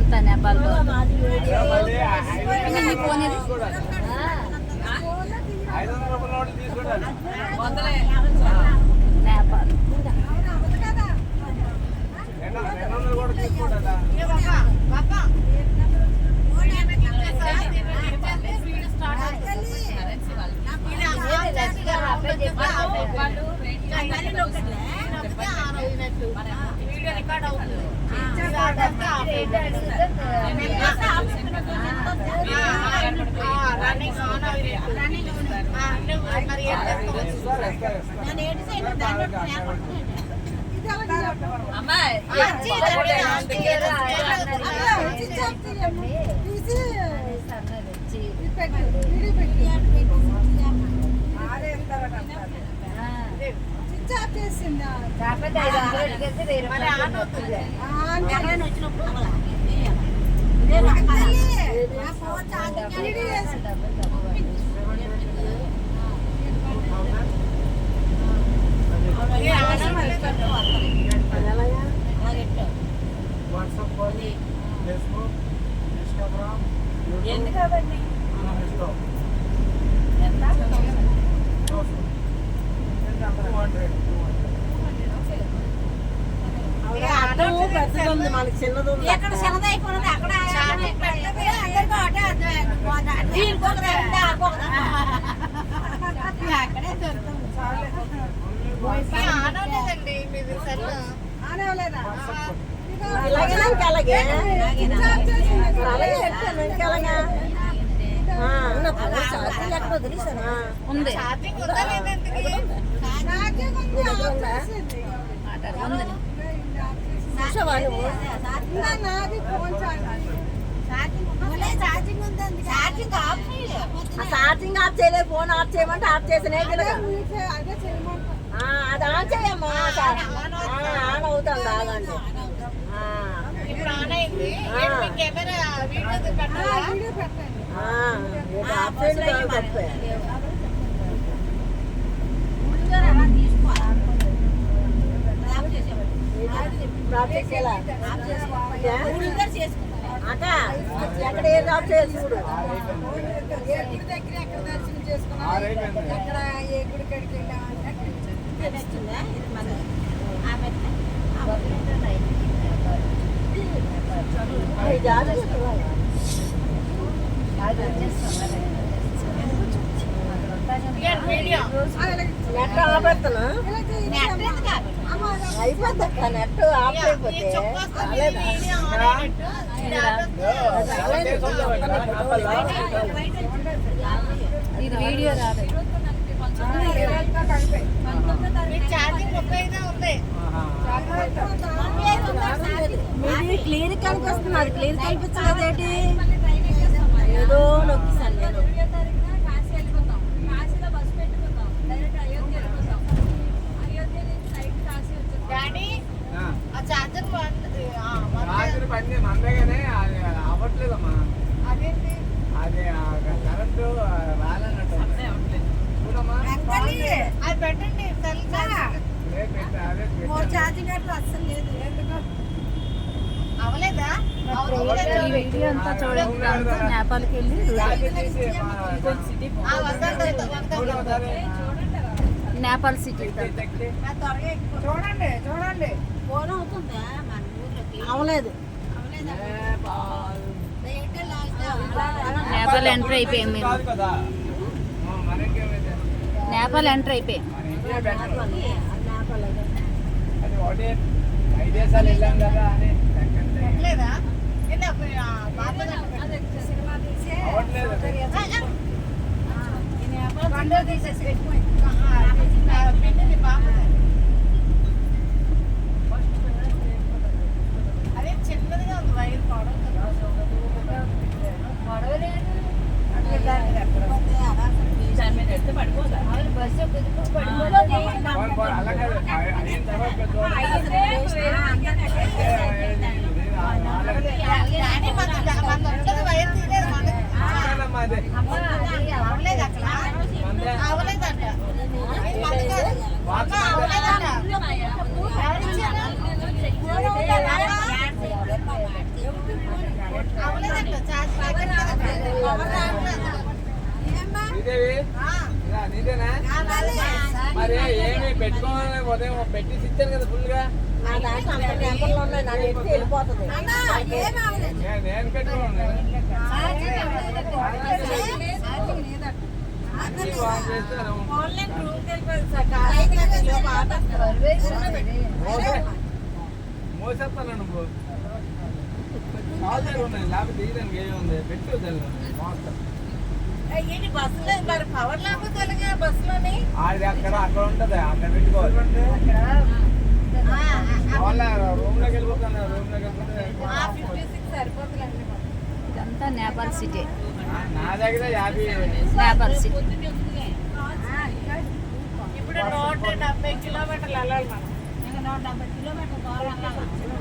చూస్తా Nepal phone Nepal video record అవుతుంది. ఎందుకండి మనకి చిన్నది ఎక్కడ చిన్నది అయిపోయినది అక్కడ అక్కడే ఉంది ఛార్జింగ్ ఆఫ్ చేయలేదు. ఫోన్ ఆఫ్ చేయమంటే ఆఫ్ చేసినే అది ఆన్ చేయమ్మా. ఆన్ అవుతాం కాదండి. ఆఫ్ చేయలేదు తప్పే. అక్క ఎక్కడ ఏ జాబ్ చేయాలి చూడు. ఎక్కడ దర్శనం చేసుకున్నాం, ఎక్కడ ఏ గుడి కడికి వెళ్ళామంటే తెలుస్తుందా. నెట్ ఆపేస్తున్నా అయిపోద్ది అక్క. నెట్ ఆఫ్ అయిపోతే ఇది వీడియో రాదు. మీది క్లియర్ కనిపిస్తుంది. అది క్లియర్ కనిపించలేదు ఏంటి? ఏదో నొక్కిసాను నేను. అవ్వట్లేదమ్మా. అదేంటి అదే కరెంటు రాలన్నట్టు అది పెట్టండి. ఛార్జింగ్ అట్లా అస్సలు లేదు. అవలేదా? ఈ వీడియో అంతా చూడండి. నేపాల్కి వెళ్ళి నేపాల్ సిటీ చూడండి చూడండి. ఫోన్ అవుతుందా మన ఊర్లోకి? అవలేదు. నేపాల్ ఎంటర్ అయిపోయాం మేము. నేపాల్ ఎంటర్ అయిపోయాం. ఐదేశాలు వెళ్ళాం కదా అని అదే చిన్నదిగా ఉంది వైర్ అవలేదంట అంతేనా మరి ఏమి పెట్టుకోవాలి ఉదయం పెట్టేసి ఇచ్చాను కదా ఫుల్ గా నా దాంట్లో అంత నెంబర్లు ఉన్నాయి, నా నెట్టి వెళ్ళిపోతుంది. నేను పెట్టుకోండి మోసేస్తాను నువ్వు కావాలి ఉన్నాయి లేకపోతే తీయడానికి ఏముంది పెట్టు బస్సులో మరి పవర్ లేకపోతే బస్సులోని అది అక్కడ ఉంటది అక్కడ పెట్టుకోవాలి రూమ్ లోకి వెళ్ళిపోతాను రూమ్ లోకి వెళ్ళిపోతే 56 సరిపోతుందండి. ఇదంతా నేపాల్ సిటీ. నా దగ్గర 50 నేపాల్ సిటీ. ఇప్పుడు 170 కిలోమీటర్లు వెళ్ళాలి మనం. 170 కిలోమీటర్ల దూరం వెళ్ళాలి.